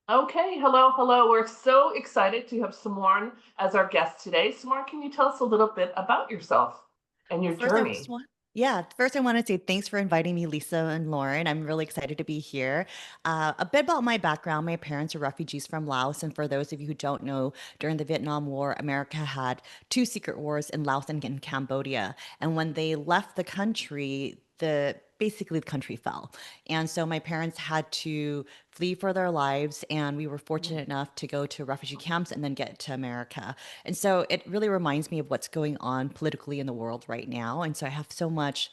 Okay, hello, hello. We're so excited to have Simorn as our guest today. Simorn, can you tell us a little bit about yourself and Well, your first I just journey? want yeah, first I want to say thanks for inviting me, Lisa and Lauren. I'm really excited to be here. A bit about my background. My parents are refugees from Laos, and for those of you who don't know, during the Vietnam War, America had two secret wars in Laos and in Cambodia. And when they left the country, the basically the country fell. And so my parents had to flee for their lives, and we were fortunate enough to go to refugee camps and then get to America. And so it really reminds me of what's going on politically in the world right now. And so I have so much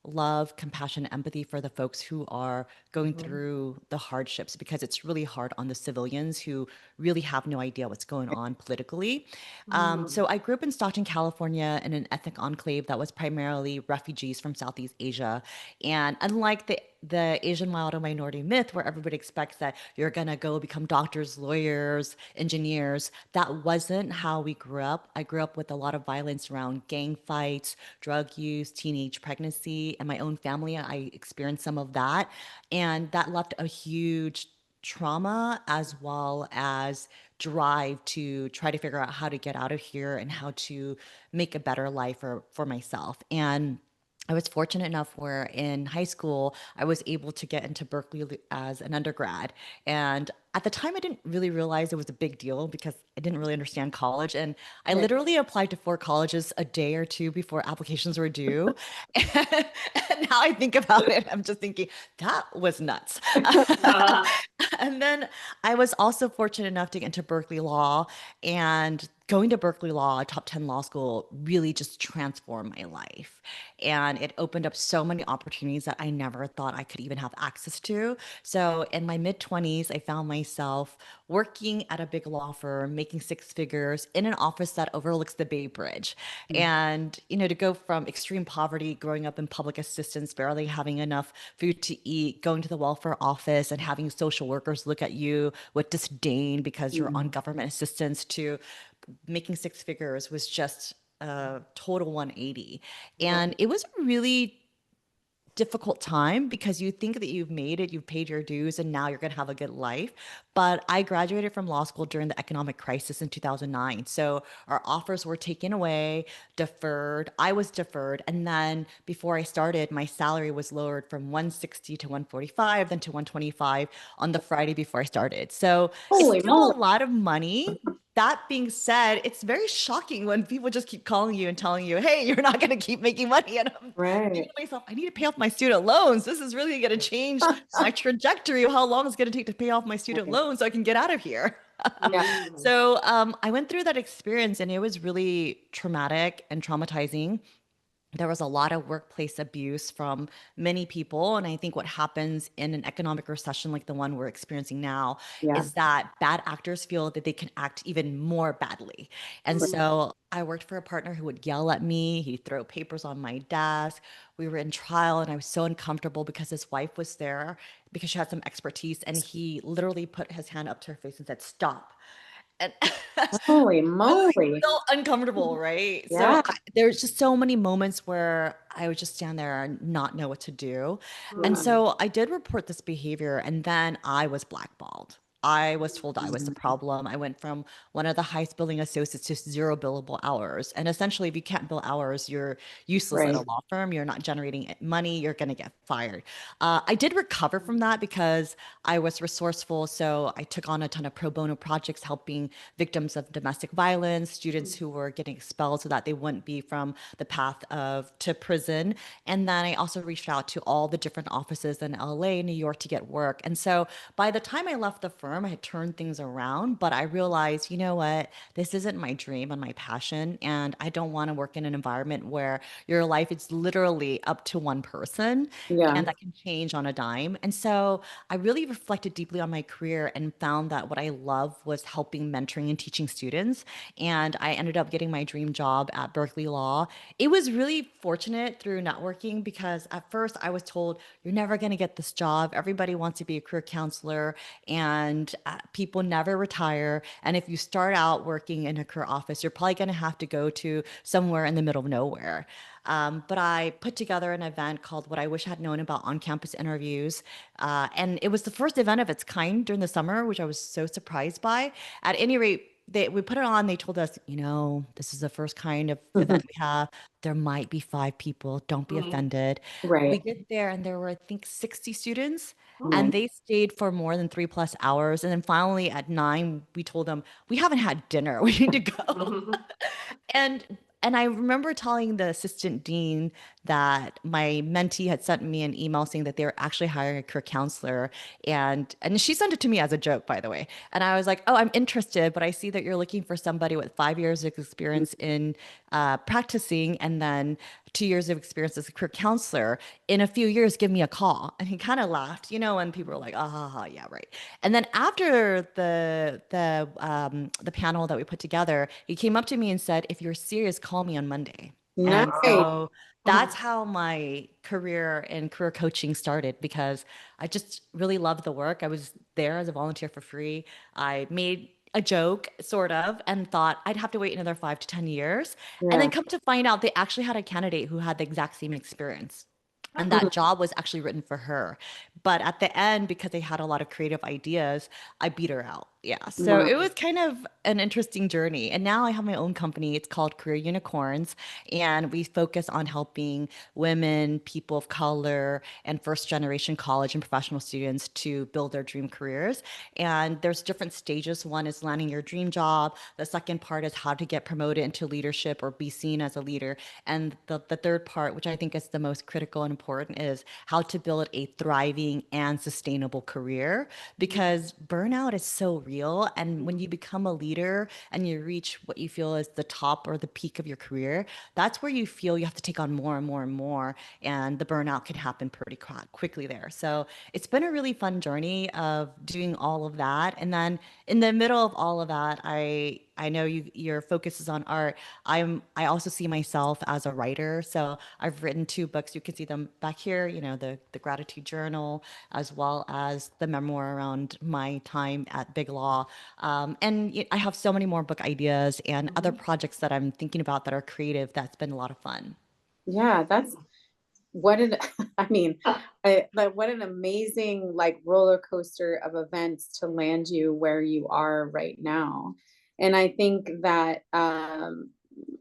love, compassion, empathy for the folks who are going Mhm. through the hardships because it's really hard on the civilians who really have no idea what's going on politically. So Mhm. I grew up in Stockton, California, in an ethnic enclave that was primarily refugees from Southeast Asia. And unlike the Asian mild or minority myth where everybody expects that you're gonna go become doctors, lawyers, engineers, that wasn't how we grew up. I grew up with a lot of violence around gang fights, drug use, teenage pregnancy. And my own family, I experienced some of that. And that left a huge trauma as well as drive to try to figure out how to get out of here and how to make a better life for myself. And I was fortunate enough where in high school I was able to get into Berkeley as an undergrad. And at the time, I didn't really realize it was a big deal because I didn't really understand college. And I Yeah. literally applied to four colleges a day or two before applications were due. And now I think about it, I'm just thinking that was nuts. And then I was also fortunate enough to get into Berkeley Law, and going to Berkeley Law, a top 10 law school, really just transformed my life. And it opened up so many opportunities that I never thought I could even have access to. So in my mid 20s, I found myself working at a big law firm, making six figures in an office that overlooks the Bay Bridge. And, to go from extreme poverty, growing up in public assistance, barely having enough food to eat, going to the welfare office and having social workers look at you with disdain because you're on Mhm. government assistance, to making six figures was just a total 180. Right. And it was a really difficult time because you think that you've made it, you've paid your dues, and now you're going to have a good life. But I graduated from law school during the economic crisis in 2009. So our offers were taken away, deferred. I was deferred. And then before I started, my salary was lowered from 160 to 145, then to 125 on the Friday before I started. So it's Holy still moly. a lot of money. That being said, it's very shocking when people just keep calling you and telling you, hey, you're not going to keep making money. And I'm thinking Right. to myself, I need to pay off my student loans. This is really going to change my trajectory of how long it's going to take to pay off my student Right. loans so I can get out of here. Yeah. So I went through that experience and it was really traumatic and traumatizing. There was a lot of workplace abuse from many people. And I think what happens in an economic recession like the one we're experiencing now Yeah. is that bad actors feel that they can act even more badly. And so I worked for a partner who would yell at me, he'd throw papers on my desk. We were in trial and I was so uncomfortable because his wife was there because she had some expertise. And he literally put his hand up to her face and said, stop. And Holy really moly. felt uncomfortable, right? So Yeah. there's just so many moments where I would just stand there and not know what to do. And Mhm. so I did report this behavior, and then I was blackballed. I was told I was the problem. I went from one of the highest billing associates to zero billable hours. And essentially, if you can't bill hours, you're useless at a Right. law firm. You're not generating money. You're going to get fired. I did recover from that because I was resourceful. So I took on a ton of pro bono projects helping victims of domestic violence, students who were getting expelled so that they wouldn't be from the path of to prison. And then I also reached out to all the different offices in LA, New York to get work. And so by the time I left the firm, I had turned things around, but I realized, you know what, this isn't my dream and my passion. And I don't want to work in an environment where your life is literally up to one person and Yeah. that can change on a dime. And so I really reflected deeply on my career and found that what I love was helping, mentoring, and teaching students. And I ended up getting my dream job at Berkeley Law. It was really fortunate through networking because at first I was told, you're never going to get this job. Everybody wants to be a career counselor, and people never retire. And if you start out working in a career office, you're probably going to have to go to somewhere in the middle of nowhere. But I put together an event called What I Wish I Had Known About On Campus Interviews. And it was the first event of its kind during the summer, which I was so surprised by. At any rate, we put it on. They told us, this is the first kind of Mhm. event we have. There might be 5 people. Don't be Mhm. offended. We Right. get there, and there were, I think, 60 students, and Right. Mm. they stayed for more than 3+ hours. And then finally at 9, we told them, we haven't had dinner. We need to go. Mhm. And and I remember telling the assistant dean that my mentee had sent me an email saying that they were actually hiring a career counselor, and she sent it to me as a joke, by the way. And I was like, "Oh, I'm interested, but I see that you're looking for somebody with 5 years of experience in practicing, and then 2 years of experience as a career counselor. In a few years, give me a call." And he kind of laughed, and people were like, "Ah, ha, ha, yeah, right." And then after the panel that we put together, he came up to me and said, "If you're serious, call me on Monday." And Nice. Wow. so Mhm. that's how my career in career coaching started, because I just really loved the work. I was there as a volunteer for free. I made a joke, sort of, and thought I'd have to wait another 5 to 10 years. And then Yeah. come to find out they actually had a candidate who had the exact same experience. And Oh. Mhm. that job was actually written for her. But at the end, because they had a lot of creative ideas, I beat her out. Yeah. So Wow. it was kind of an interesting journey. And now I have my own company. It's called Career Unicorns. And we focus on helping women, people of color, and first generation college and professional students to build their dream careers. And there's different stages. One is landing your dream job. The second part is how to get promoted into leadership or be seen as a leader. And the third part, which I think is the most critical and important, is how to build a thriving and sustainable career, because burnout is so real. And when you become a leader and you reach what you feel is the top or the peak of your career, that's where you feel you have to take on more and more and more. And the burnout can happen pretty quickly there. So it's been a really fun journey of doing all of that. And then in the middle of all of that, I know your focus is on art. I also see myself as a writer. So I've written 2 books. You can see them back here, the gratitude journal, as well as the memoir around my time at Big Law. And I have so many more book ideas and other Mhm. projects that I'm thinking about that are creative. That's been a lot of fun. Yeah, that's what an I mean, like what an amazing like roller coaster of events to land you where you are right now. And I think that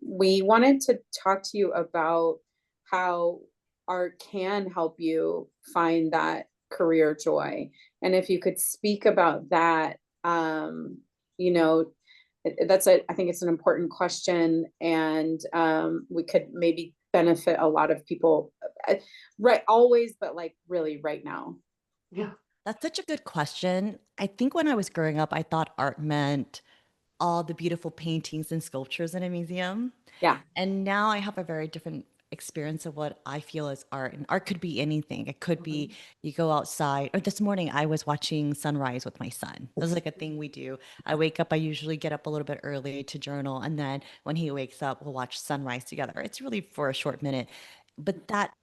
we wanted to talk to you about how art can help you find that career joy. And if you could speak about that, you know, that's I think it's an important question, and we could maybe benefit a lot of people, right, always, but like really right now. Yeah. That's such a good question. I think when I was growing up, I thought art meant all the beautiful paintings and sculptures in a museum. Yeah. And now I have a very different experience of what I feel is art. And art could be anything. It could be Mhm. you go outside. Or this morning, I was watching sunrise with my son. This is like a thing we do. I wake up, I usually get up a little bit early to journal. And then when he wakes up, we'll watch sunrise together. It's really for a short minute. But that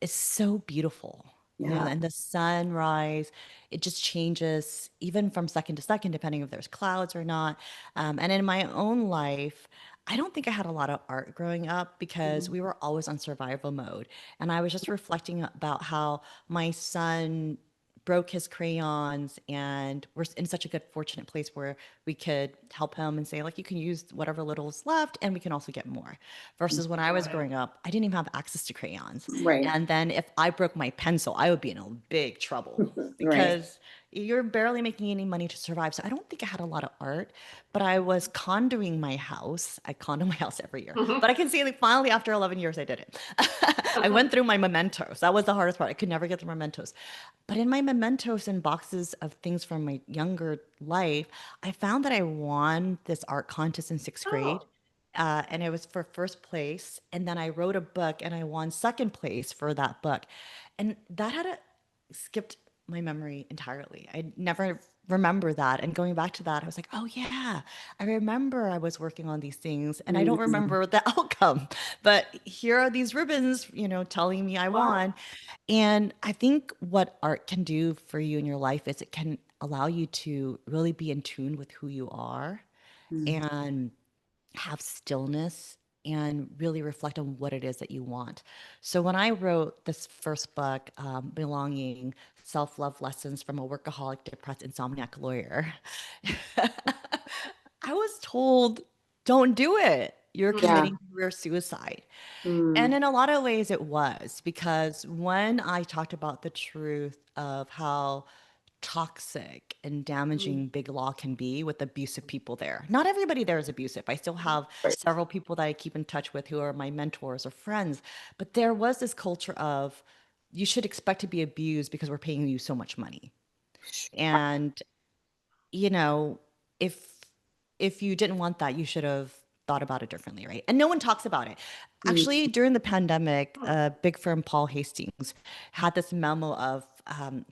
is so beautiful. Yeah. And the sunrise, it just changes even from second to second, depending if there's clouds or not. And in my own life, I don't think I had a lot of art growing up because Mhm. we were always on survival mode. And I was just reflecting about how my son broke his crayons, and we're in such a good fortunate place where we could help him and say, like, you can use whatever little's left and we can also get more. Versus when I was Right. growing up, I didn't even have access to crayons. Right. And then if I broke my pencil, I would be in a big trouble Right. because you're barely making any money to survive. So I don't think I had a lot of art, but I was condoing my house. I condo my house every year. But I can say, like, finally after 11 years I did it. I went through my mementos. That was the hardest part. I could never get through my mementos. But in my mementos and boxes of things from my younger life, I found that I won this art contest in sixth Oh. grade. And it was for first place. And then I wrote a book and I won second place for that book. And that had skipped my memory entirely. I never remember that. And going back to that, I was like, oh, yeah, I remember I was working on these things and I don't Mhm. remember the outcome. But here are these ribbons, telling me I Wow. won. And I think what art can do for you in your life is it can allow you to really be in tune with who you are Mm. and have stillness and really reflect on what it is that you want. So when I wrote this first book, Belonging, Self-Love Lessons from a Workaholic, Depressed, Insomniac Lawyer, I was told, don't do it. You're Yeah. committing career suicide. And Mm, in a lot of ways, it was because when I talked about the truth of how toxic and mm, damaging big law can be with abusive people there. Not everybody there is abusive. I still have right. several people that I keep in touch with who are my mentors or friends, but there was this culture of you should expect to be abused because we're paying you so much money. And you know, if if you didn't want that, you should have thought about it differently, right? And no one talks about it. Mm, Actually, during the pandemic, big firm Paul Hastings had this memo of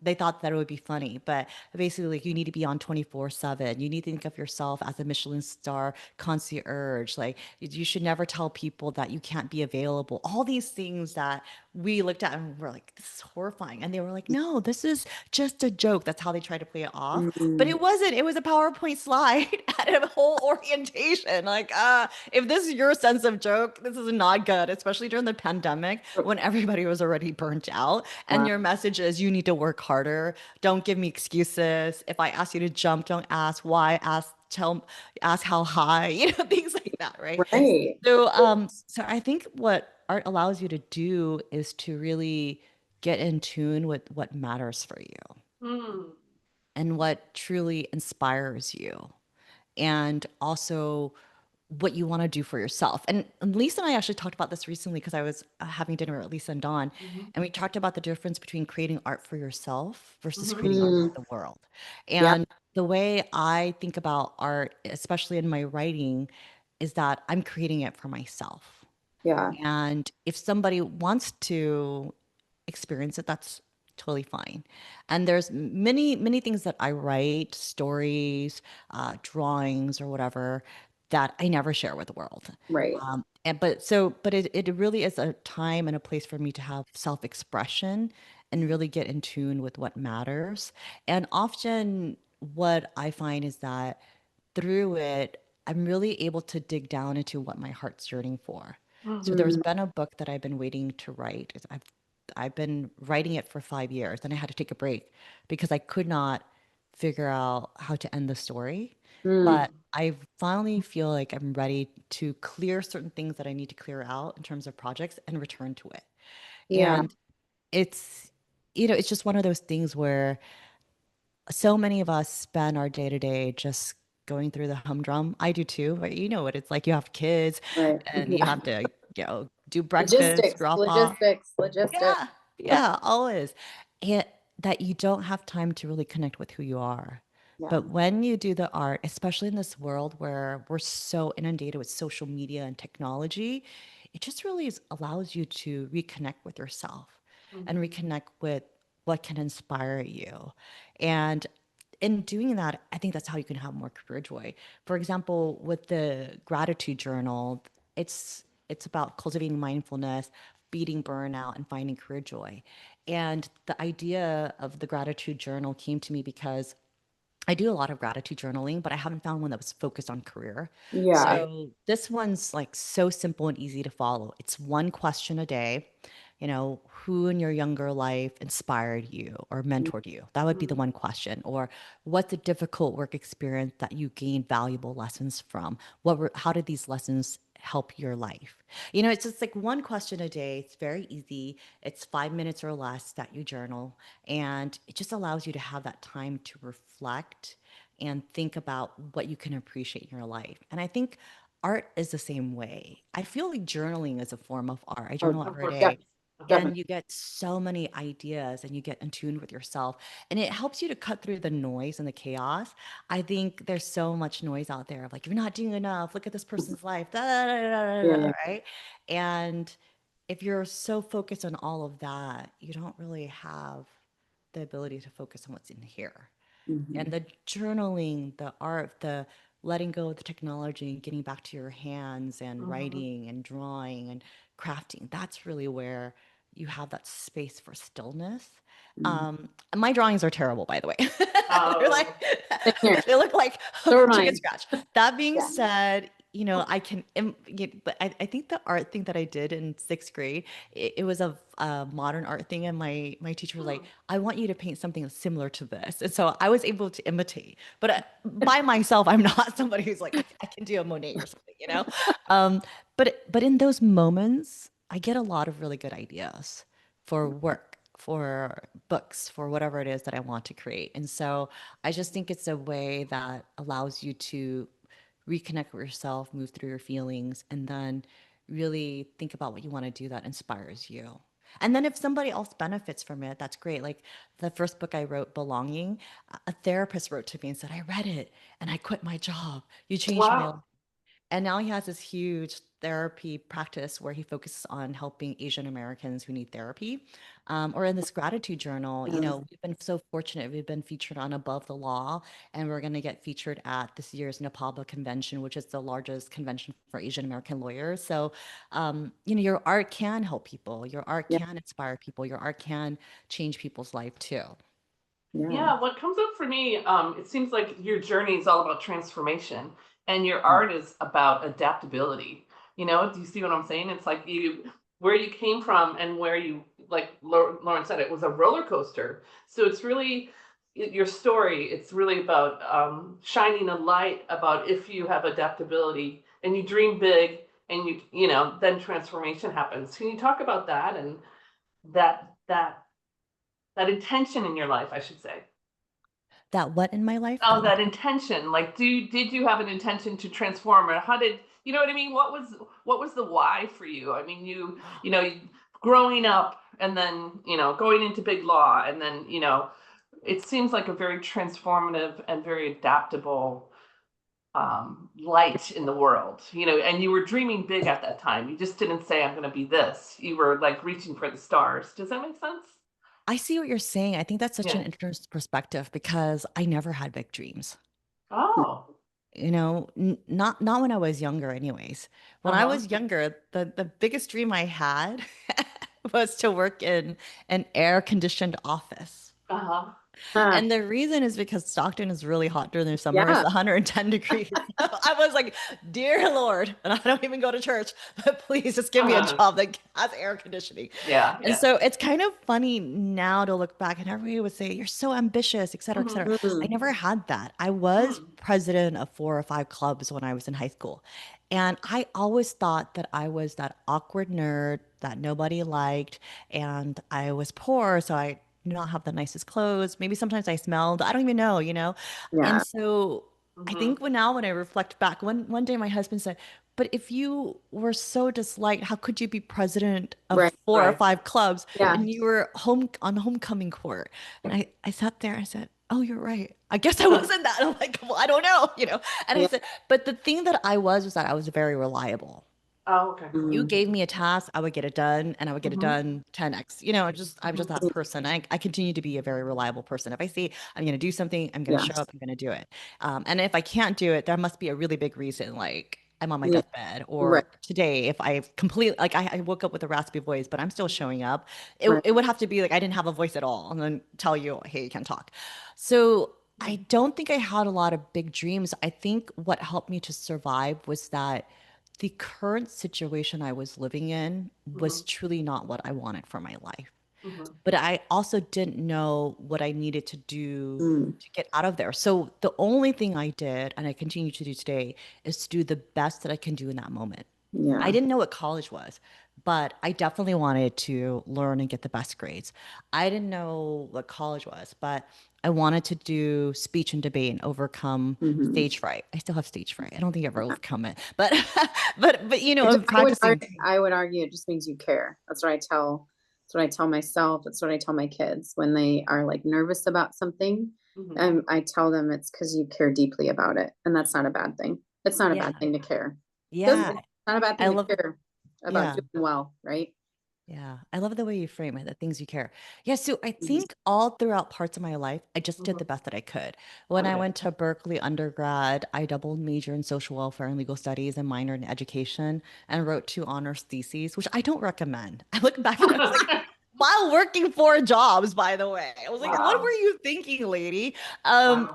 they thought that it would be funny, but basically, like, you need to be on 24/7. You need to think of yourself as a Michelin star concierge. Like, you should never tell people that you can't be available. All these things that we looked at and we're like, this is horrifying. And they were like, no, this is just a joke. That's how they tried to play it off. But mm, it wasn't. It was a PowerPoint slide at a whole orientation. Like, if this is your sense of joke, this is not good, especially during the pandemic when everybody was already burnt out. And wow. your message is you need to work harder. Don't give me excuses. If I ask you to jump, don't ask why. Ask how high, things like that, right? Right. So I think what art allows you to do is to really get in tune with what matters for you Mm. and what truly inspires you, and also what you want to do for yourself. And Lisa and I actually talked about this recently because I was having dinner with Lisa and Dawn, Mhm. and we talked about the difference between creating art for yourself versus Mhm. creating art Mm, for the world. yep. And the way I think about art, especially in my writing, is that I'm creating it for myself. Yeah. And if somebody wants to experience it, that's totally fine. And there's many, many things that I write, stories, drawings, or whatever, that I never share with the world. Right. It really is a time and a place for me to have self-expression and really get in tune with what matters. And often what I find is that through it, I'm really able to dig down into what my heart's yearning for. So there's Mm, been a book that I've been waiting to write. I've been writing it for 5 years, and I had to take a break because I could not figure out how to end the story. mm, But I finally feel like I'm ready to clear certain things that I need to clear out in terms of projects and return to it. yeah. And it's, it's just one of those things where so many of us spend our day to day just going through the humdrum. I do too, right? You know what it's like. You have kids Right. and you Yeah. have to, do breakfast, Logistics, drop off. logistics, logistics. Yeah, yeah, always. And that you don't have time to really connect with who you are. Yeah. But when you do the art, especially in this world where we're so inundated with social media and technology, it just really allows you to reconnect with yourself and Mhm. reconnect with what can inspire you. And in doing that, I think that's how you can have more career joy. For example, with the gratitude journal, it's about cultivating mindfulness, beating burnout, and finding career joy. And the idea of the gratitude journal came to me because I do a lot of gratitude journaling, but I haven't found one that was focused on career. Yeah. So this one's like so simple and easy to follow. It's one question a day. Who in your younger life inspired you or mentored you? That would be the Mhm. one question. Or what's a difficult work experience that you gained valuable lessons from? How did these lessons help your life? It's just like one question a day. It's very easy. It's 5 minutes or less that you journal. And it just allows you to have that time to reflect and think about what you can appreciate in your life. And I think art is the same way. I feel like journaling is a form of art. I Oh, journal Of every course. yeah, day. Uh-huh. And definitely. you get so many ideas and you get in tune with yourself. And it helps you to cut through the noise and the chaos. I think there's so much noise out there of like, you're not doing enough. Look at this person's life. Da, da, da, da, da, da, Yeah. right? And if you're so focused on all of that, you don't really have the ability to focus on what's in here. Mhm. And the journaling, the art, the letting go of the technology and getting back to your hands and Mhm. writing and drawing and crafting, that's really where you have that space for stillness. Mhm. And my drawings are terrible, by the way. They're like, Oh. Same here. they look like So are chicken mine. scratch. That being Yeah. said, I can, but I think the art thing that I did in sixth grade, it was a modern art thing. And my teacher was like, Hmm. I want you to paint something similar to this. And so I was able to imitate, but by myself, I'm not somebody who's like, I can do a Monet or something. Um, but in those moments, I get a lot of really good ideas for work, for books, for whatever it is that I want to create. And so I just think it's a way that allows you to reconnect with yourself, move through your feelings, and then really think about what you want to do that inspires you. And then if somebody else benefits from it, that's great. Like the first book I wrote, Belonging, a therapist wrote to me and said, I read it and I quit my job. You changed my life. Wow. And now he has this huge therapy practice where he focuses on helping Asian Americans who need therapy. Or in this gratitude journal, Yes. we've been so fortunate. We've been featured on Above the Law, and we're going to get featured at this year's NAPABA convention, which is the largest convention for Asian American lawyers. So, your art can help people. Your art Yeah. can inspire people. Your art can change people's life too. Yeah. Yeah, what comes up for me, it seems like your journey is all about transformation and your art is about adaptability. Do you see what I'm saying? It's like where you came from and where you, like Lauren said, it was a roller coaster. So it's really your story. It's really about shining a light about if you have adaptability and you dream big and then transformation happens. Can you talk about that and that that that intention in your life, I should say? That what in my life? Oh, that intention. Like, did you have an intention to transform, or how did you know what I mean? What was the why for you? I mean, growing up and then going into big law, and then it seems like a very transformative and very adaptable light in the world. And you were dreaming big at that time. You just didn't say, "I'm going to be this." You were like reaching for the stars. Does that make sense? I see what you're saying. I think that's such Yeah. an interesting perspective because I never had big dreams. Oh. Not when I was younger anyways. When I Uh-huh. was younger, the biggest dream I had was to work in an air conditioned office. Uh-huh. Huh. And the reason is because Stockton is really hot during the summer. It's Yeah. 110 degrees. I was like, dear Lord, and I don't even go to church, but please just give me a Uh-huh. job that has air conditioning. Yeah, And yeah. so it's kind of funny now to look back and everybody would say, you're so ambitious, et cetera, et Mhm. cetera. I Mm. never had that. I was Mm. president of 4 or 5 clubs when I was in high school. And I always thought that I was that awkward nerd that nobody liked. And I was poor, so I did not have the nicest clothes. Maybe sometimes I smelled. I don't even know. And Yeah. so I think Mhm. when I reflect back, one day my husband said, but if you were so disliked, how could you be president of Right. four or Right. five clubs Yeah. and you were home on homecoming court? And I sat there and I said, oh, you're right. I guess I wasn't that. I'm like, well, I don't know. And I Yeah. said, but the thing that I was that I was very reliable. Oh, okay. You Mm. gave me a task, I would get it done, and I would get it Mhm. done 10x. I'm just Mhm. that person. I continue to be a very reliable person. If I say I'm going to do something, I'm going to show Yes. up, I'm going to do it. And if I can't do it, there must be a really big reason, like I'm on my Yeah. deathbed, Right. or today, if I completely, like I woke up with a raspy voice, but I'm still showing up, Right. it would have to be like I didn't have a voice at all, and then tell you, hey, you can't talk. So I don't think I had a lot of big dreams. I think what helped me to survive was that the current situation I was living in was Mhm. truly not what I wanted for my life. Mhm. But I also didn't know what I needed to do Mm. to get out of there. So the only thing I did, and I continue to do today, is to do the best that I can do in that moment. I Yeah. didn't know what college was, but I definitely wanted to learn and get the best grades. I didn't know what college was, but I wanted to do speech and debate and overcome Hmm. stage fright. I still have stage fright. I don't think I've ever overcome it, but but I'm I would practicing. I would argue it just means you care. That's what I tell myself. That's what I tell my kids when they are like nervous about something. Mhm. I tell them it's because you care deeply about it, and that's not a bad thing. It's not a Yeah, bad thing to care. yeah, It's not a bad I thing to love. care about Yeah. doing well, right? Yeah, I love the way you frame it, the things you care. Yeah, so I Mhm. think all throughout parts of my life, I just did Mhm. the best that I could. When I Okay. went to Berkeley undergrad, I double major in social welfare and legal studies and minor in education and wrote 2 honors theses, which I don't recommend. I look back and I was like, while working 4 jobs, by the way, I was like, what were Wow. you thinking, lady? Um, Wow.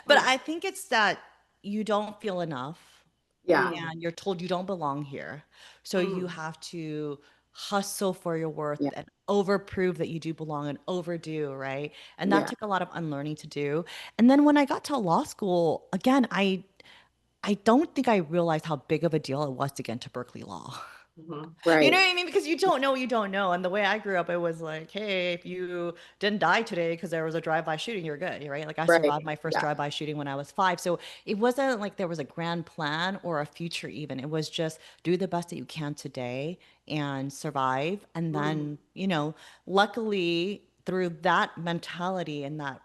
but Mm. I think it's that you don't feel enough Yeah. and you're told you don't belong here. So you Mm. have to hustle for your worth Yeah. and overprove that you do belong and overdo, right? And that Yeah. took a lot of unlearning to do. And then when I got to law school, again, I don't think I realized how big of a deal it was to get into Berkeley Law. Mhm. You know Right. what I mean? Because you don't know what you don't know. And the way I grew up, it was like, hey, if you didn't die today because there was a drive-by shooting, you're good, right? Like I Right. survived my first Yeah. drive-by shooting when I was 5. So it wasn't like there was a grand plan or a future even. It was just do the best that you can today and survive. And Mm. then, luckily through that mentality and that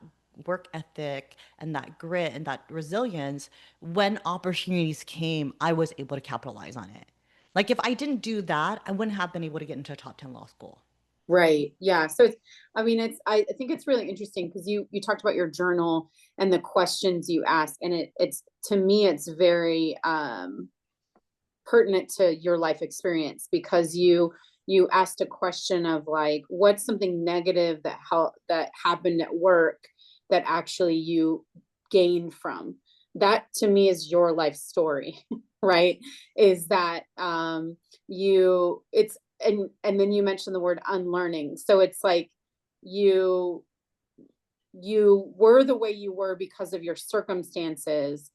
work ethic and that grit and that resilience, when opportunities came, I was able to capitalize on it. Like if I didn't do that, I wouldn't have been able to get into a top 10 law school. Right. Yeah. So it's, I mean, I think it's really interesting because you talked about your journal and the questions you ask, and it's, to me, it's very, pertinent to your life experience because you asked a question of like, what's something negative that happened at work that actually you gained from. That to me is your life story. Right? Is that you it's and then you mentioned the word unlearning, so it's like you you were the way you were because of your circumstances,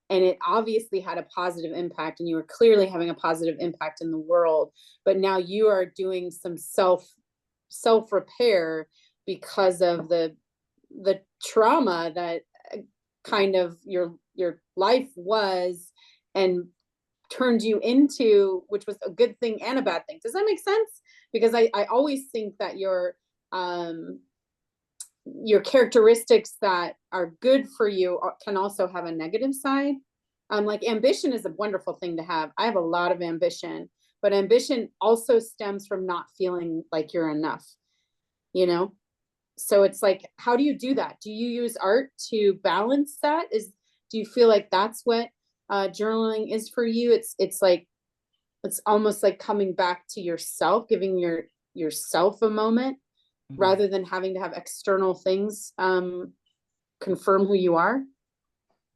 and it obviously had a positive impact, and you were clearly having a positive impact in the world, but now you are doing some self repair because of the trauma that kind of your life was, and turned you into, which was a good thing and a bad thing. Does that make sense? Because I always think that um your characteristics that are good for you can also have a negative side. Like ambition is a wonderful thing to have. I have a lot of ambition, but ambition also stems from not feeling like you're enough, you know? So it's like, how do you do that? Do you use art to balance that? Do you feel like that's what journaling is for you? It's like, it's almost like coming back to yourself, giving yourself a moment Mhm. rather than having to have external things confirm who you are.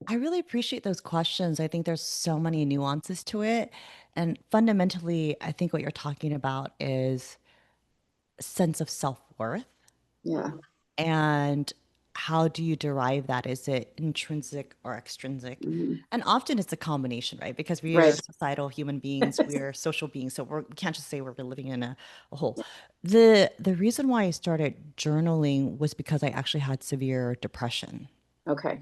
I really appreciate those questions. I think there's so many nuances to it. And fundamentally, I think what you're talking about is a sense of self-worth. Yeah. And how do you derive that? Is it intrinsic or extrinsic? Mhm. And often it's a combination, right? Because we are Right. societal human beings, we are social beings, so we can't just say we're living in a hole. The reason why I started journaling was because I actually had severe depression. Okay.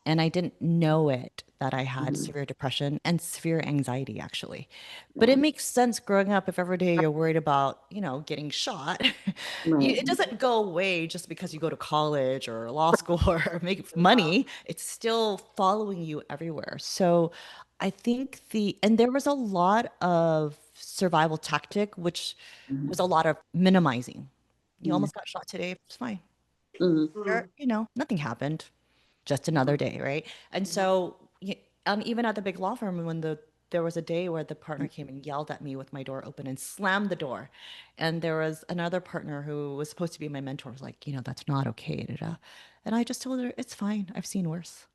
And I didn't know it that I had Mhm. severe depression and severe anxiety, actually. But Yeah. it makes sense growing up if every day you're worried about, getting shot. Right. It doesn't go away just because you go to college or law school or make money. It's still following you everywhere. So I think and there was a lot of survival tactic, which Mhm. was a lot of minimizing. You Mhm. almost got shot today. It's fine. Mhm. Or, Mm. nothing happened, just another day, right? And Mhm. so, and even at the big law firm, when there was a day where the partner came and yelled at me with my door open and slammed the door, and there was another partner who was supposed to be my mentor, was like, that's not okay, da, da. And I just told her, it's fine. I've seen worse.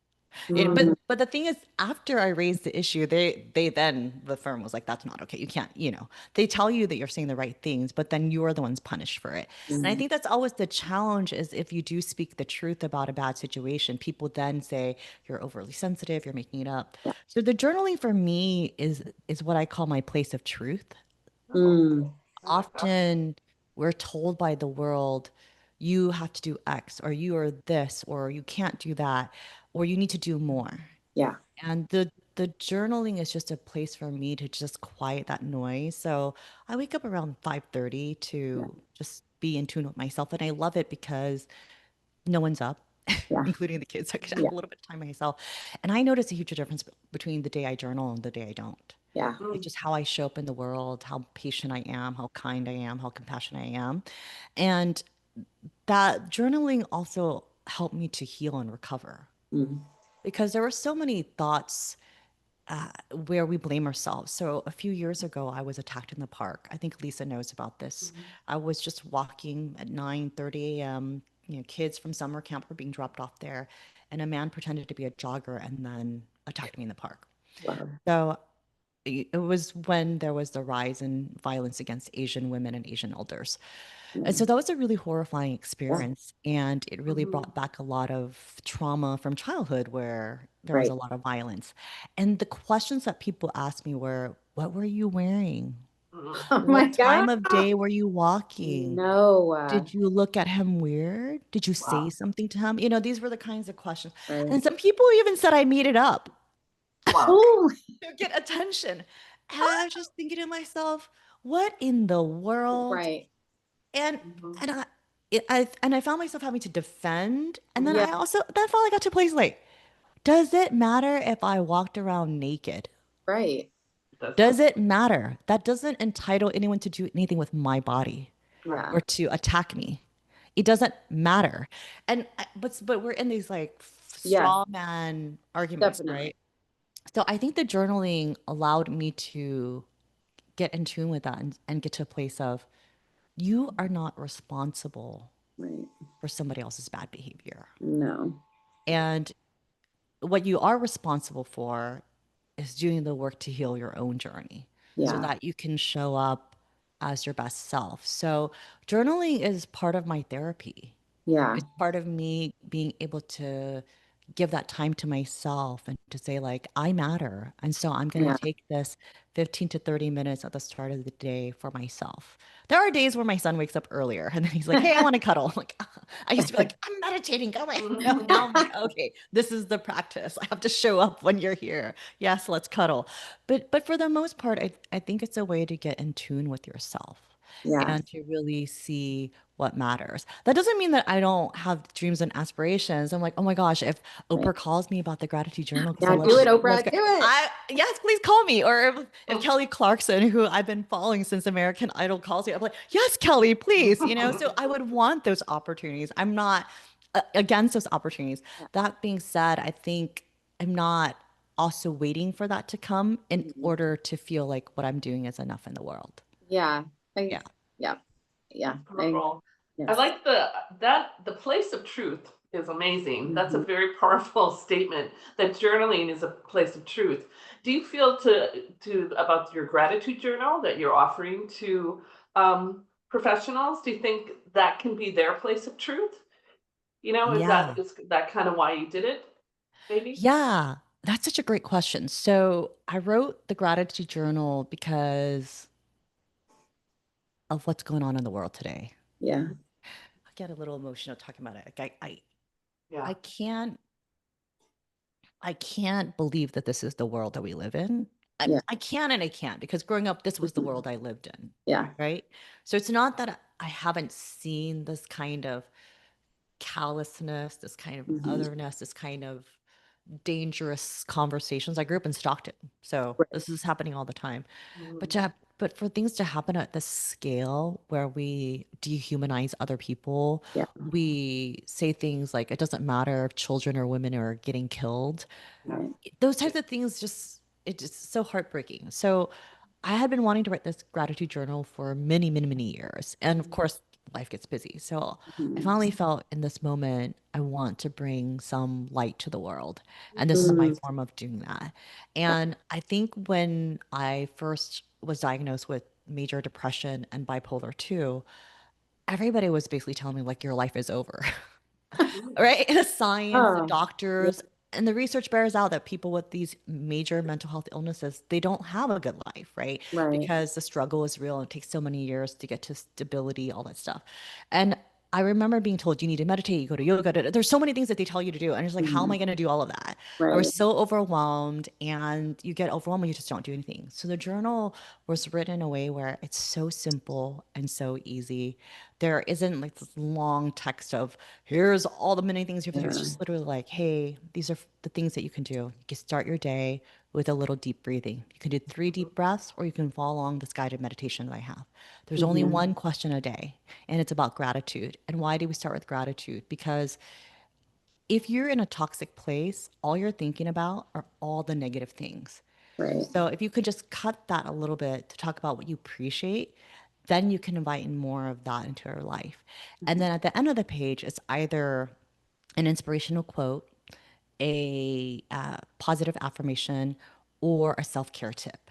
Mhm. But the thing is, after I raised the issue, the firm was like, that's not okay. You can't, they tell you that you're saying the right things, but then you're the ones punished for it. And I Mhm. think that's always the challenge is if you do speak the truth about a bad situation, people then say you're overly sensitive, you're making it up. Yeah. So the journaling for me is what I call my place of truth. Oh, Mm. I like that. Often we're told by the world, you have to do X, or you are this, or you can't do that, or you need to do more. Yeah. And the journaling is just a place for me to just quiet that noise. So I wake up around 5:30 Yeah. to just be in tune with myself. And I love it because no one's up, Yeah. including the kids. So I can have Yeah. a little bit of time myself. And I notice a huge difference between the day I journal and the day I don't. Yeah. It's Mm. just how I show up in the world, how patient I am, how kind I am, how compassionate I am. And that journaling also helped me to heal and recover Mhm. because there were so many thoughts where we blame ourselves. So a few years ago, I was attacked in the park. I think Lisa knows about this. Mhm. I was just walking at 9:30 a.m. Kids from summer camp were being dropped off there, and a man pretended to be a jogger and then attacked me in the park. Wow. So it was when there was the rise in violence against Asian women and Asian elders. And so that was a really horrifying experience. And it really Mhm. brought back a lot of trauma from childhood where there was Right. a lot of violence. And the questions that people asked me were, what were you wearing? Mhm. Oh my What God. time of day were you walking? No. Did you look at him weird? Did you say Wow. something to him? You know, these were the kinds of questions. Right. And some people even said I made it up Wow. Oh, to get attention. And I was just thinking to myself, what in the world? right. And Mhm. and I found myself having to defend. And then Yeah. I also then finally got to a place like, does it matter if I walked around naked? Right. That's Does it matter? That doesn't entitle anyone to do anything with my body right. Yeah. or to attack me. It doesn't matter. And but we're in these like Yes, straw man arguments, definitely. right? So I think the journaling allowed me to get in tune with that and get to a place of you are not responsible Right. for somebody else's bad behavior. No. And what you are responsible for is doing the work to heal your own journey so Yeah. that you can show up as your best self. So, journaling is part of my therapy. Yeah. It's part of me being able to give that time to myself and to say, like, I matter. And so I'm going to Yeah. take this 15 to 30 minutes at the start of the day for myself. There are days where my son wakes up earlier and then he's like, hey, I want to cuddle. I'm like, I used to be like, I'm meditating, go away. No, Mhm. now I'm like, okay, this is the practice. I have to show up when you're here. Yes, let's cuddle. But for the most part, I think it's a way to get in tune with yourself Yeah. and to really see what matters. That doesn't mean that I don't have dreams and aspirations. I'm like, oh my gosh, if Right. Oprah calls me about the gratitude journal because I Yeah. love Do she it, loves Oprah. gra- Do it. I yes, please call me. Or if Kelly Clarkson, who I've been following since American Idol, calls me, I'm like, yes, Kelly, please. You know, so I would want those opportunities. I'm not against those opportunities. Yeah. That being said, I think I'm not also waiting for that to come in Mhm. order to feel like what I'm doing is enough in the world. Yeah. I, Yeah. yeah. Yeah. Powerful. I Yes. like the place of truth is amazing. That's a Mhm. very powerful statement that journaling is a place of truth. Do you feel to about your gratitude journal that you're offering to professionals? Do you think that can be their place of truth? You know, Yeah. is that kind of why you did it? Maybe. Yeah. That's such a great question. So I wrote the gratitude journal because of what's going on in the world today. Yeah. I get a little emotional talking about it. Like Yeah. I can't believe that this is the world that we live in. Yeah. I can and I can't because growing up, this was the Mhm. world I lived in. Yeah. Right. So it's not that I haven't seen this kind of callousness, this kind of Mhm. otherness, this kind of dangerous conversations. I grew up in Stockton, so Right. this is happening all the time. But Mhm. to have, but for things to happen at this scale where we dehumanize other people, Yeah. we say things like it doesn't matter if children or women are getting killed. Yeah. Right. Those types of things just it's just so heartbreaking. So I had been wanting to write this gratitude journal for many, many, many years. And of course, life gets busy. So I Mhm. finally felt in this moment, I want to bring some light to the world. And this is my Mm. form of doing that. And I think when I first was diagnosed with major depression and bipolar 2, everybody was basically telling me, like, your life is over. Mhm. Right? And the science, the Oh, yeah. doctors, and the research bears out that people with these major mental health illnesses, they don't have a good life, right? Right. Because the struggle is real and it takes so many years to get to stability, all that stuff. And I remember being told you need to meditate, you go to yoga. There's so many things that they tell you to do. And it's like, how am Mhm. I going to do all of that? I Right. was so overwhelmed and you get overwhelmed when you just don't do anything. So the journal was written in a way where it's so simple and so easy. There isn't like this long text of here's all the many things you have to do. It's Yeah. just literally like, hey, these are the things that you can do. You can start your day with a little deep breathing. You can do 3 deep breaths, or you can follow along this guided meditation that I have. There's only Mhm. one question a day, and it's about gratitude. And why do we start with gratitude? Because if you're in a toxic place, all you're thinking about are all the negative things. Right. So if you could just cut that a little bit to talk about what you appreciate, then you can invite in more of that into your life. And Mhm. then at the end of the page, it's either an inspirational quote, a positive affirmation, or a self care tip.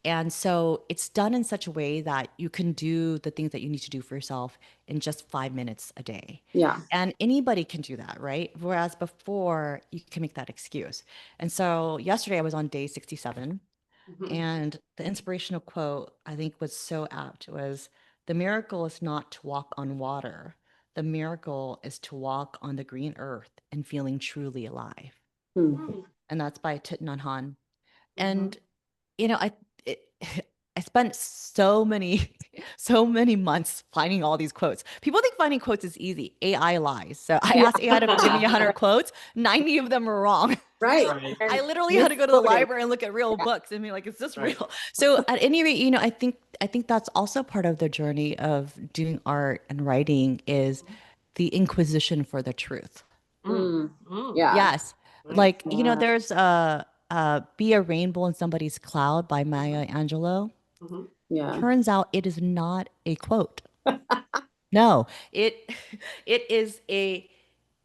And so it's done in such a way that you can do the things that you need to do for yourself in just 5 minutes a day. Yeah. And anybody can do that, right? Whereas before, you can make that excuse. And so yesterday I was on day 67, Mhm. and the inspirational quote I think was so apt was, "The miracle is not to walk on water. The miracle is to walk on the green earth and feeling truly alive." Hmm. Mhm. And that's by Thich Nhat Hanh. Mhm. And it, I spent so many so many months finding all these quotes. People think finding quotes is easy. AI lies. So I Yeah. asked AI to give me 100 quotes. 90 of them were wrong. Right. Right. I And literally had to go to the misquoted. library and look at real Yeah. books and be like, is this Right. real? So at any rate, I think that's also part of the journey of doing art and writing is the inquisition for the truth. Mm. Mm. Mm. Yeah. Yes. Right. Like, Yeah. there's Be a Rainbow in Somebody's Cloud by Maya Angelou. Mhm. Yeah. Turns out it is not a quote. No, it it is a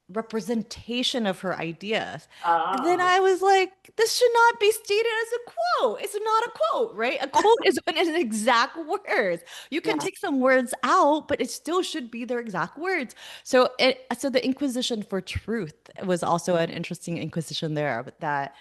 representation of her ideas. And then Ah. I was like, this should not be stated as a quote. It's not a quote, right? A quote is when it's exact words. You can Yeah. take some words out, but it still should be their exact words. So the Inquisition for truth was also an interesting inquisition there, but that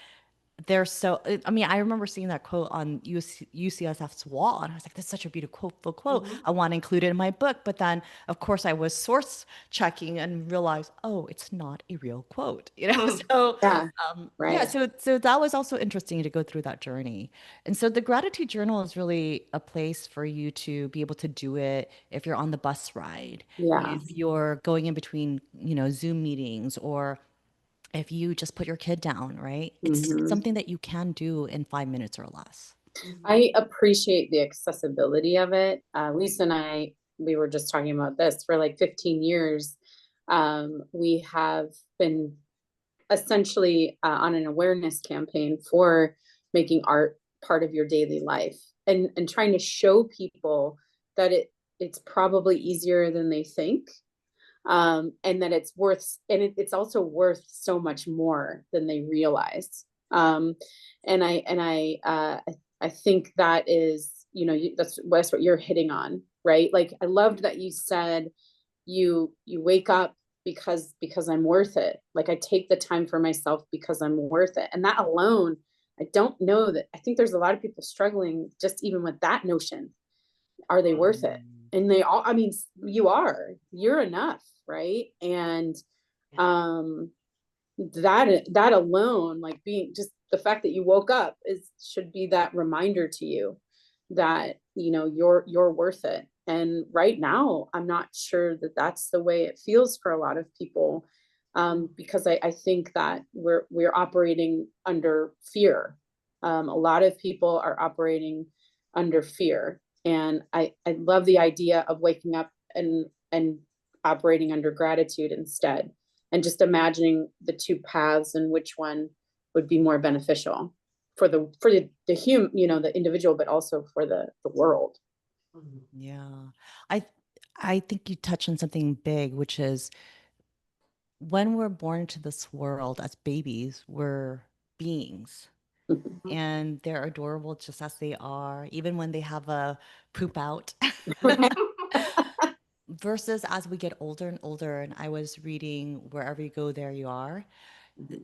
they're so, I mean, I remember seeing that quote on UCSF's wall, and I was like, that's such a beautiful quote. Mhm. I want to include it in my book. But then, of course, I was source checking and realized, oh, it's not a real quote, So, Yeah. yeah, Right. so that was also interesting to go through that journey. And so the gratitude journal is really a place for you to be able to do it if you're on the bus ride, Yeah. if you're going in between, Zoom meetings, or if you just put your kid down, right? It's Hmm. something that you can do in 5 minutes or less. Mhm. I appreciate the accessibility of it. Lisa and I, we were just talking about this for like 15 years. We have been essentially on an awareness campaign for making art part of your daily life, and trying to show people that it's probably easier than they think, and that it's worth, and it's also worth so much more than they realize. um, and I think that is, that's what you're hitting on, right? Like, I loved that you said you wake up because I'm worth it. Like, I take the time for myself because I'm worth it. And that alone, I don't know that, I think there's a lot of people struggling just even with that notion. Are they worth it? And they all, I mean, you're enough, right? And Yeah. um that alone, like, being just the fact that you woke up is should be that reminder to you that, you're worth it. And right now, I'm not sure that that's the way it feels for a lot of people, because I think that we're operating under fear. A lot of people are operating under fear, and I love the idea of waking up and operating under gratitude instead, and just imagining the two paths and which one would be more beneficial for the the individual, but also for the world. Mhm. Yeah. I I think you touch on something big, which is when we're born into this world as babies, we're beings, Mhm. and they're adorable just as they are, even when they have a poop out. Right. Versus as we get older and older, and I was reading Wherever You Go, There You Are.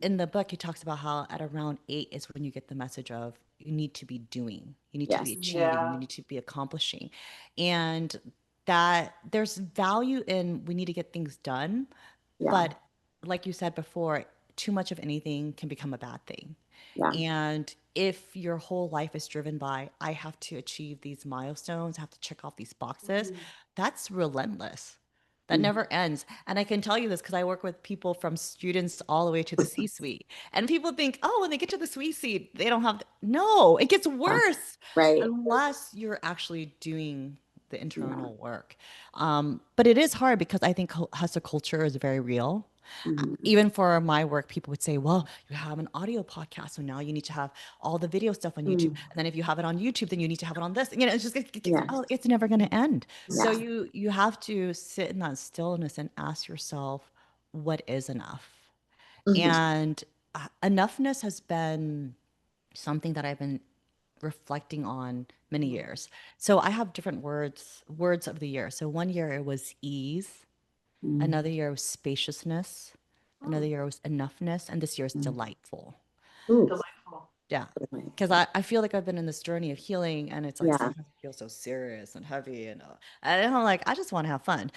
In the book, he talks about how at around 8 is when you get the message of you need to be doing, you need to be Yes. achieving, you Yeah. need to be accomplishing. And that there's value in we need to get things done. Yeah. But like you said before, too much of anything can become a bad thing. Yeah. And if your whole life is driven by, I have to achieve these milestones, I have to check off these boxes, Mhm. that's relentless. That Mhm. never ends. And I can tell you this because I work with people from students all the way to the C suite. And people think, oh, when they get to the C suite, they don't have. No, it gets Yeah. worse Right. unless you're actually doing the Yeah. internal work. But it is hard because I think hustle culture is very real. Mhm. Even for my work, people would say, well, you have an audio podcast, so now you need to have all the video stuff on YouTube. Mm. And then if you have it on YouTube, then you need to have it on this. It's just, Yeah. oh, it's never going to end. So Yeah. you have to sit in that stillness and ask yourself, what is enough? Mhm. And enoughness has been something that I've been reflecting on many years. So I have different words of the year. So one year it was ease, Mm, another year was spaciousness, another Mm, year was enough,ness, and this year is mm. delightful. Ooh, delightful. Yeah. Because delightful. I feel like I've been in this journey of healing, and it's like Yeah. sometimes it feels so serious and heavy, and I'm like, I just want to have fun.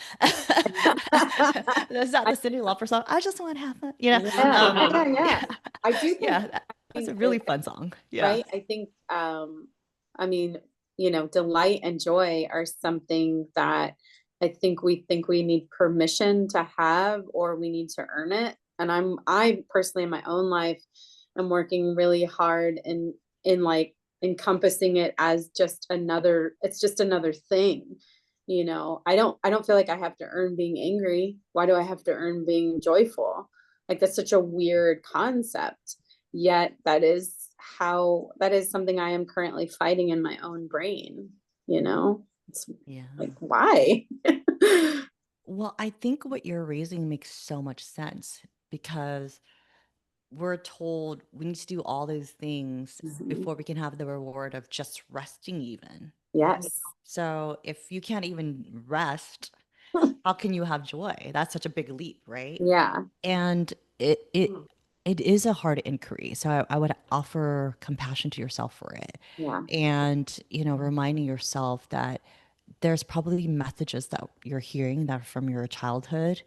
Is that I, the Cyndi Lauper song? I just want to have fun. You know, yeah, yeah, yeah. yeah, I do think, yeah. I That's mean, a really fun song. Yeah. right? I think, I mean, delight and joy are something that I think we need permission to have, or we need to earn it. And I personally in my own life am working really hard in like encompassing it as just another, it's just another thing. I don't feel like I have to earn being angry. Why do I have to earn being joyful? Like that's such a weird concept. Yet that is something I am currently fighting in my own brain, you know? It's Yeah. like, why? Well, I think what you're raising makes so much sense because we're told we need to do all those things Mhm. before we can have the reward of just resting, even. Yes. So if you can't even rest, how can you have joy? That's such a big leap, right? Yeah. And it it Mm, it is a hard inquiry. So I would offer compassion to yourself for it. Yeah. And, reminding yourself that there's probably messages that you're hearing that are from your childhood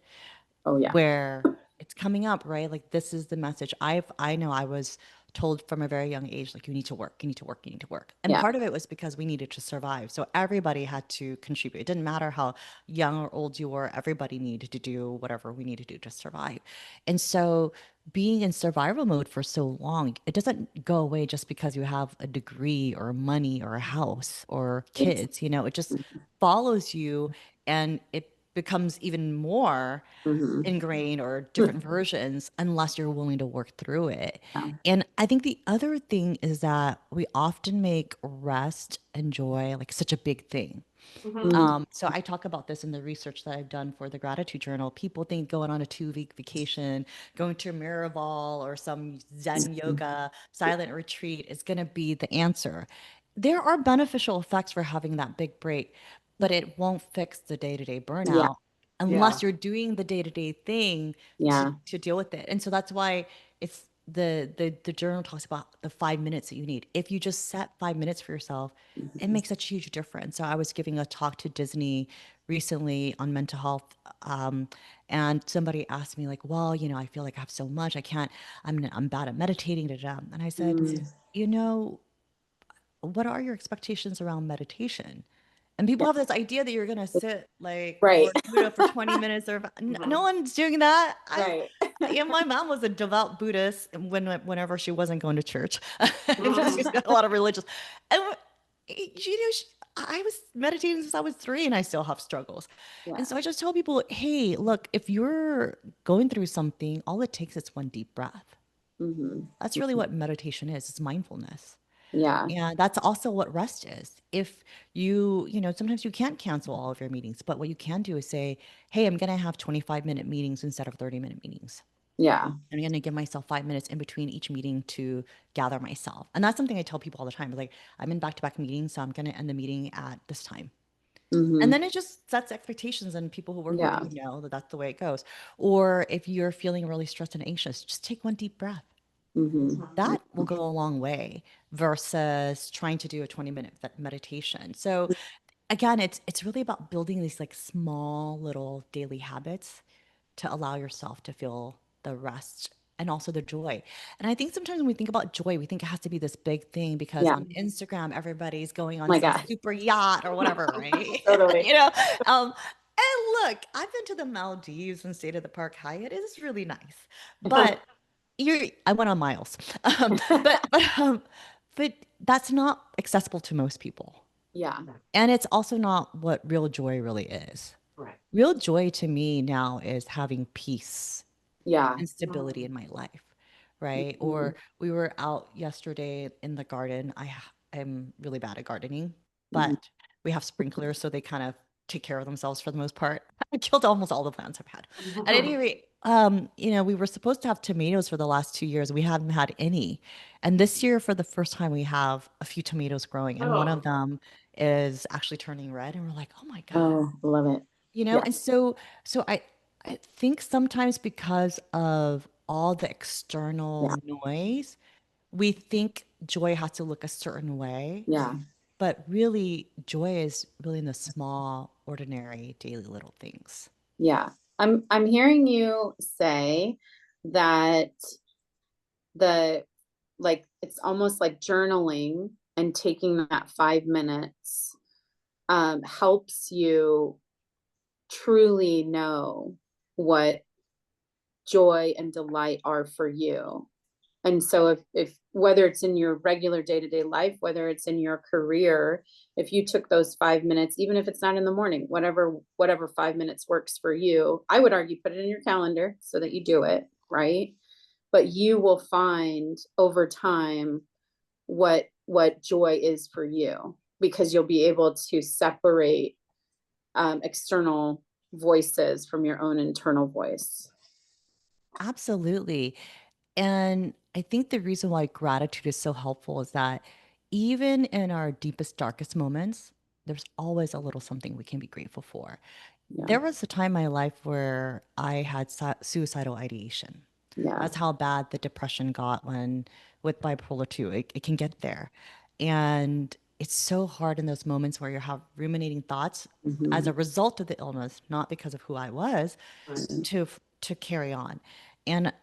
Oh yeah. where it's coming up, right? Like this is the message. I know I was told from a very young age, like you need to work, you need to work, you need to work. And Yeah. part of it was because we needed to survive. So everybody had to contribute. It didn't matter how young or old you were, everybody needed to do whatever we needed to do to survive. And so being in survival mode for so long, it doesn't go away just because you have a degree or money or a house or It's kids, it just follows you and it becomes even more mhm. ingrained or different versions unless you're willing to work through it. Yeah. And I think the other thing is that we often make rest and joy like such a big thing. mhm, Mm, So I talk about this in the research that I've done for the Gratitude Journal. People think going on a 2-week vacation, going to Miraval or some Zen mhm. yoga silent retreat is going to be the answer. There are beneficial effects for having that big break, but it won't fix the day-to-day Yeah. burnout yeah. unless you're doing the day-to-day thing to Yeah. to deal with it. And so that's why it's the journal talks about the 5 minutes that you need. If you just set 5 minutes for yourself, it Mhm. makes such a huge difference. So I was giving a talk to Disney recently on mental health, and somebody asked me like, "Well, I feel like I have so much. I can't. I'm bad at meditating." Da, da. And I said, Mm, "You know, what are your expectations around meditation?" And people yeah. have this idea that you're gonna sit like Right. Lord Buddha for 20 minutes, or no Mhm, one's doing that. Right. My mom was a devout Buddhist whenever she wasn't going to church. mhm, She's got a lot of religious, and I was meditating since I was 3, and I still have struggles. And Yeah. so I just tell people, hey, look, if you're going through something, all it takes is one deep breath. Hmm. That's really what meditation is. It's mindfulness. Yeah. And that's also what rest is. If sometimes you can't cancel all of your meetings, but what you can do is say, hey, I'm going to have 25-minute meetings instead of 30-minute meetings. Yeah. I'm going to give myself 5 minutes in between each meeting to gather myself. And that's something I tell people all the time. Like, I'm in back to back meetings, so I'm going to end the meeting at this time. And Hmm. then it just sets expectations, and people who work with Yeah. you know that that's the way it goes. Or if you're feeling really stressed and anxious, just take one deep breath. Hmm. mhm, That will go a long way versus trying to do a 20-minute meditation. So again, it's really about building these like small little daily habits to allow yourself to feel the rest and also the joy. And I think sometimes when we think about joy, we think it has to be this big thing because Yeah. on Instagram everybody's going on My some God. super yacht or whatever, right? Totally. you know. And look, I've been to the Maldives and stayed at the Park Hyatt. It is really nice, but I went on miles, but that's not accessible to most people. Yeah. And it's also not what real joy really is. right. Real joy to me now is having peace Yeah. and stability Mm, in my life, right? Mhm. Or we were out yesterday in the garden. I'm really bad at gardening, Mhm. but we have sprinklers, so they kind of take care of themselves for the most part. I killed almost all the plants I've had. At any mhm, rate, We were supposed to have tomatoes for the last 2 years. We haven't had any. And this year, for the first time, we have a few tomatoes growing, and one of Oh, them is actually turning red. And we're like, oh my God. Oh, love it. Yeah. And so I think sometimes because of all the Yeah. external noise, we think joy has to look a certain way, Yeah. but really joy is really in the small, ordinary, daily little things. Yeah. I'm hearing you say that the like it's almost like journaling and taking that 5 minutes helps you truly know what joy and delight are for you. And so if whether it's in your regular day-to-day life, whether it's in your career, if you took those 5 minutes, even if it's not in the morning, whatever 5 minutes works for you, I would argue put it in your calendar so that you do it, right? But you will find over time what joy is for you because you'll be able to separate external voices from your own internal voice. Absolutely. And I think the reason why gratitude is so helpful is that even in our deepest, darkest moments, there's always a little something we can be grateful for. Yeah. There was a time in my life where I had suicidal ideation. Yeah. That's how bad the depression got when with bipolar 2. It can get there. And it's so hard in those moments where you have ruminating thoughts as Mhm. a result of the illness, not because of who I was, right. to carry on. And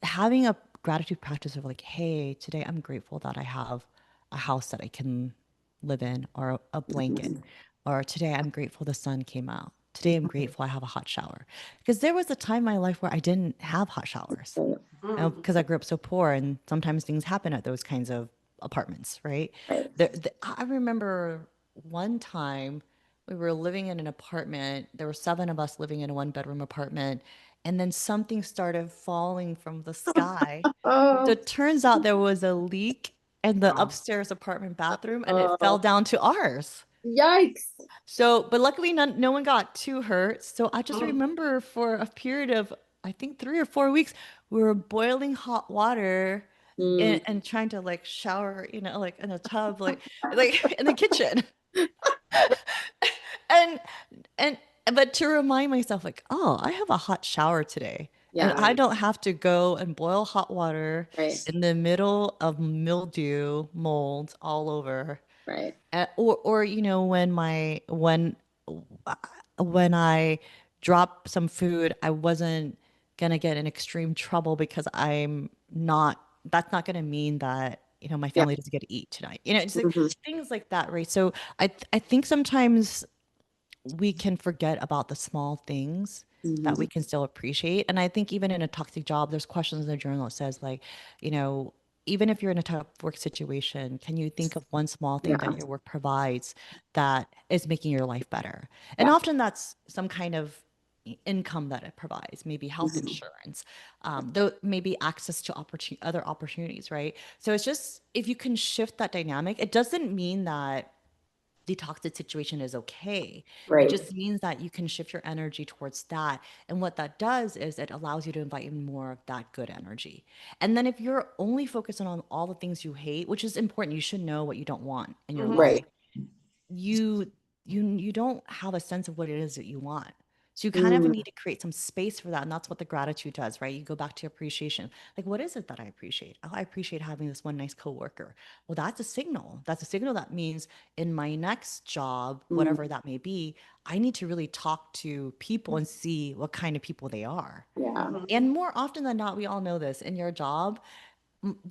having a gratitude practice of like, hey, today I'm grateful that I have a house that I can live in, or a blanket, Mhm. or today I'm grateful the sun came out. Today I'm grateful I have a hot shower. Because there was a time in my life where I didn't have hot showers Right. Mm. because I grew up so poor, and sometimes things happen at those kinds of apartments, right? Right. I remember one time we were living in an apartment. There were seven of us living in a one-bedroom apartment, and then something started falling from the sky. So Oh, it turns out there was a leak in the Oh, upstairs apartment bathroom, and it fell oh, down to ours. yikes. So, but luckily, no one got too hurt. So I just mm. remember for a period of, I think, 3 or 4 weeks, we were boiling hot water Mm, and trying to like shower, like in a tub, like in the kitchen. And and but to remind myself, like, oh, I have a hot shower today. And yeah, I Right. don't have to go and boil hot water right, in the middle of mildew, mold all over. right. Or uh, when I drop some food, I wasn't gonna get in extreme trouble because I'm not. That's not gonna mean that my Yeah. family doesn't get to eat tonight. It's like Mhm, things like that, right? So I think sometimes we can forget about the small things that we mhm. can still appreciate. And I think even in a toxic job, there's questions in the journal that says like, you know, even if you're in a tough work situation, can you think of one small thing Yeah, that your work provides that is making your life better? And yeah. often that's some kind of income that it provides, maybe health Mhm. insurance, though maybe access to other opportunities, right? So it's just if you can shift that dynamic, it doesn't mean that the toxic situation is okay. It Right. just means that you can shift your energy towards that. And what that does is it allows you to invite in more of that good energy. And then if you're only focusing on all the things you hate, which is important, you should know what you don't want in your Mhm. Right. life. You don't have a sense of what it is that you want. So you kind of Mm, need to create some space for that. And that's what the gratitude does, right? You go back to appreciation. Like, what is it that I appreciate? Oh, I appreciate having this one nice coworker. Well, that's a signal. That's a signal that means in my next job, mm, whatever that may be, I need to really talk to people and see what kind of people they are. yeah. Mhm. And more often than not, we all know this in your job,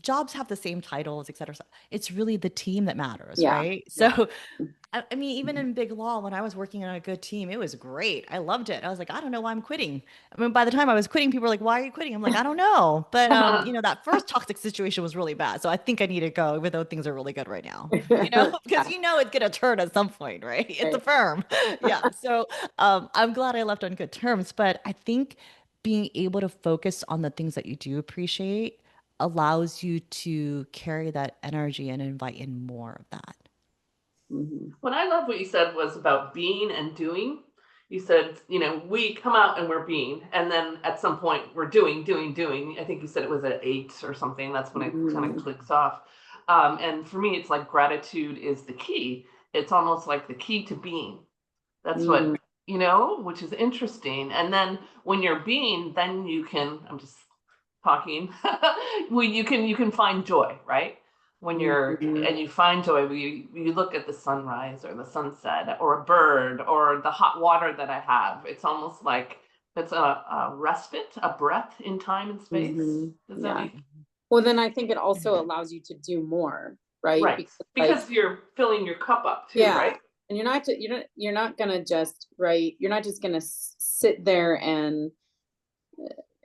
jobs have the same titles, et cetera. So it's really the team that matters, Yeah. right? Yeah. So I mean, even in Big Law, when I was working on a good team, it was great. I loved it. I was like, I don't know why I'm quitting. I mean, by the time I was quitting, people were like, "Why are you quitting?" I'm like, I don't know. But that first toxic situation was really bad, so I think I need to go, even though things are really good right now. Because Yeah. it's gonna turn at some point, right? It's a Right. firm, yeah. So I'm glad I left on good terms, but I think being able to focus on the things that you do appreciate allows you to carry that energy and invite in more of that. Mhm. What I love what you said was about being and doing. you said, we come out and we're being, and then at some point we're doing. I think you said it was at 8 or something. That's when it kind of Mm, clicks off. And for me, it's like gratitude is the key. It's almost like the key to being. That's mm, what, which is interesting. And then when you're being, then you can, I'm just talking, when you can find joy, right? When you're mm. and you find joy when you look at the sunrise or the sunset or a bird or the hot water that I have. It's almost like it's a respite, a breath in time and space. Mhm. Does that Yeah. make Well, then I think it also allows you to do more, right? right? Because like, Because you're filling your cup up too, yeah, right? and you're not gonna just, right? You're not just gonna sit there and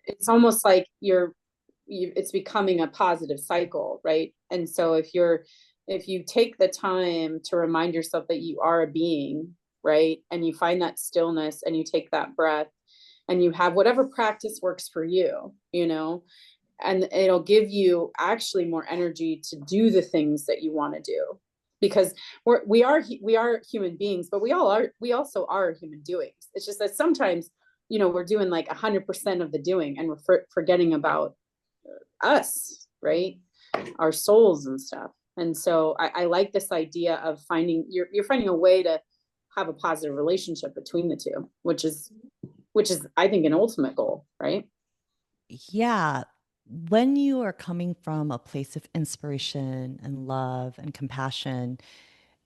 it's almost like it's becoming a positive cycle, right? And so if you take the time to remind yourself that you are a being, right? And you find that stillness and you take that breath and you have whatever practice works for you, and it'll give you actually more energy to do the things that you want to do because we are human beings, but we also are human doings. It's just that sometimes we're doing like 100% of the doing and we're forgetting about us, right? Our souls and stuff. And so I like this idea of you're finding a way to have a positive relationship between the two, which is I think an ultimate goal, right? Yeah. When you are coming from a place of inspiration and love and compassion,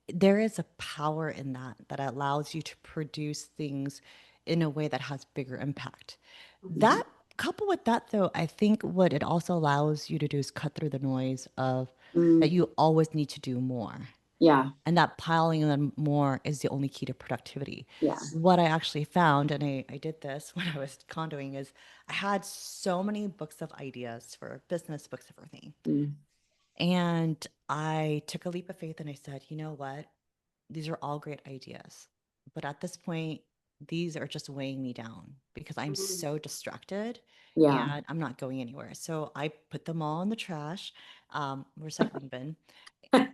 there is a power in that allows you to produce things in a way that has bigger impact. Mhm. That coupled with that though, I think what it also allows you to do is cut through the noise of that Mm, you always need to do more. yeah, And that piling on more is the only key to productivity. yeah. What I actually found, and I did this when I was condoing, is I had so many books of ideas for business, books of everything. Mm, And I took a leap of faith and I said, you know what? These are all great ideas. But at this point, these are just weighing me down because I'm Mhm. so distracted yeah, and I'm not going anywhere. So I put them all in the trash, recycling bin.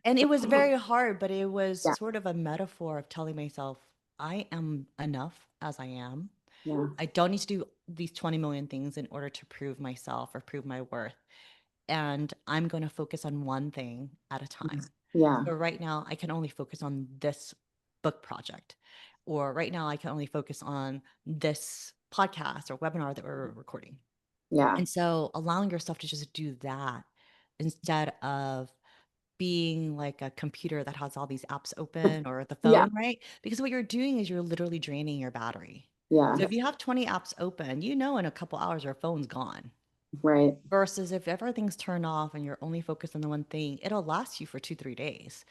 And it was very hard, but it was yeah, sort of a metaphor of telling myself, I am enough as I am. yeah. I don't need to do these 20 million things in order to prove myself or prove my worth. And I'm going to focus on one thing at a time. Yeah, So right now, I can only focus on this book project, or right now, I can only focus on this podcast or webinar that we're recording. yeah, And so allowing yourself to just do that instead of being like a computer that has all these apps open or the yeah, phone, right? Because what you're doing is you're literally draining your battery. yeah, So if you have 20 apps open, in a couple hours your phone's gone. right. Versus if everything's turned off and you're only focused on the one thing, it'll last you for 2, 3 days.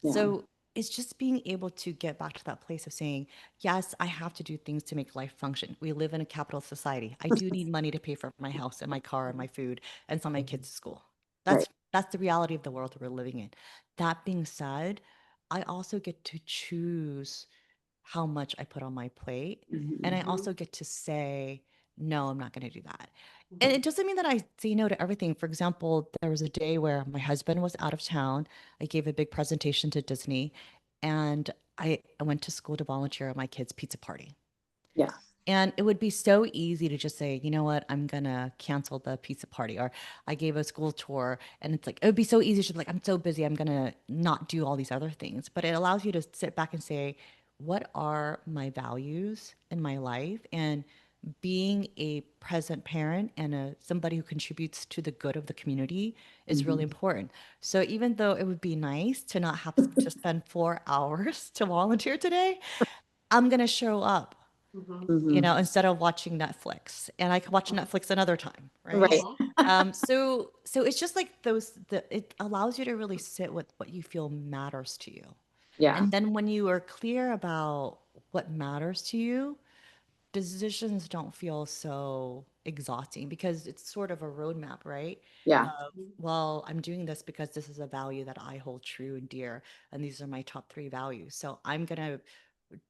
Yeah. So it's just being able to get back to that place of saying, yes, I have to do things to make life function. We live in a capitalist society. I do need money to pay for my house and my car and my food and send my kids to school. Right. That's the reality of the world that we're living in. That being said, I also get to choose how much I put on my plate. And I Mhm. Mhm. also get to say, no, I'm not going to do that. And Mhm. it doesn't mean that I say no to everything. For example, there was a day where my husband was out of town. I gave a big presentation to Disney and I went to school to volunteer at my kids' pizza party. Yeah. And it would be so easy to just say, you know what, I'm gonna cancel the pizza party. Or I gave a school tour and it's like, it would be so easy to be like, I'm so busy, I'm gonna not do all these other things. But it allows you to sit back and say, what are my values in my life? And being a present parent and somebody who contributes to the good of the community is really Mhm. important. So even though it would be nice to not have to spend 4 hours to volunteer today, I'm gonna show up, Mhm. Mhm. instead of watching Netflix. And I can watch Netflix another time, right? Right. Mhm. So it's just like it allows you to really sit with what you feel matters to you. Yeah. And then when you are clear about what matters to you, decisions don't feel so exhausting because it's sort of a roadmap, right? Yeah. Of, well, I'm doing this because this is a value that I hold true and dear, and these are my top 3 values. So I'm gonna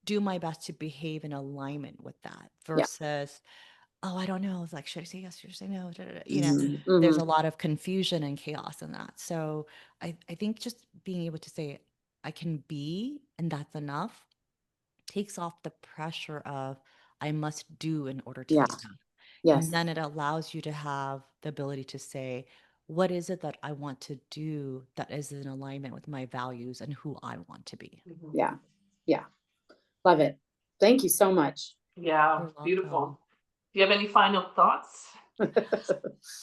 do my best to behave in alignment with that Yeah. versus, oh, I don't know. It's like, should I say yes? Should I say no? Da, da, da. Mhm. There's Mhm. a lot of confusion and chaos in that. So I think just being able to say, I can be, and that's enough, takes off the pressure of I must do in order to Yeah. be enough. And Yes. then it allows you to have the ability to say, what is it that I want to do that is in alignment with my values and who I want to be? Mhm. Yeah. Yeah. Love it. Thank you so much. Yeah, You're welcome. beautiful. Do you have any final thoughts?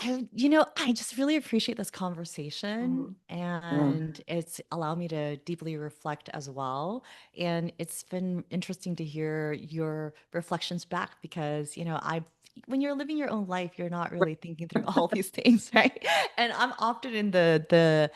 I just really appreciate this conversation, Mhm. Yeah. and it's allowed me to deeply reflect as well. And it's been interesting to hear your reflections back because, when you're living your own life, you're not really thinking through all these things, right? And I'm often in the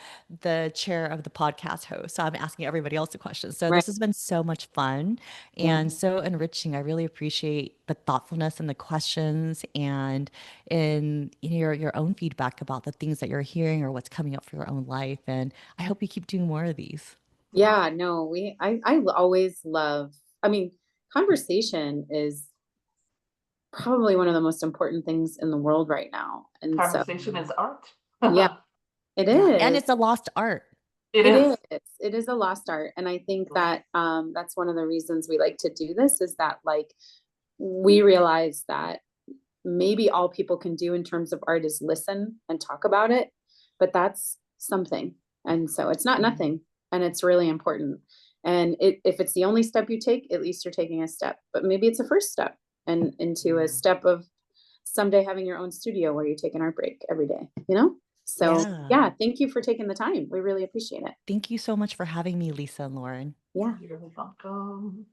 chair of the podcast host, so I'm asking everybody else the questions. So Right. this has been so much fun Yeah. and so enriching. I really appreciate the thoughtfulness and the questions and in your own feedback about the things that you're hearing or what's coming up for your own life. And I hope you keep doing more of these. Yeah. No, I always love, I mean, conversation is probably one of the most important things in the world right now. And so, Conversation is art. yeah, it Yeah. And is. it's a lost art. It It is. is. It is a lost art. And I think that that's one of the reasons we like to do this is that like we realize that maybe all people can do in terms of art is listen and talk about it, but that's something. And so it's not nothing, and it's really important. And if it's the only step you take, at least you're taking a step, but maybe it's a first step and into a step of someday having your own studio where you take an art break every day, you know? So Yeah. yeah, thank you for taking the time. We really appreciate it. Thank you so much for having me, Lisa and Lauren. Yeah. You're welcome.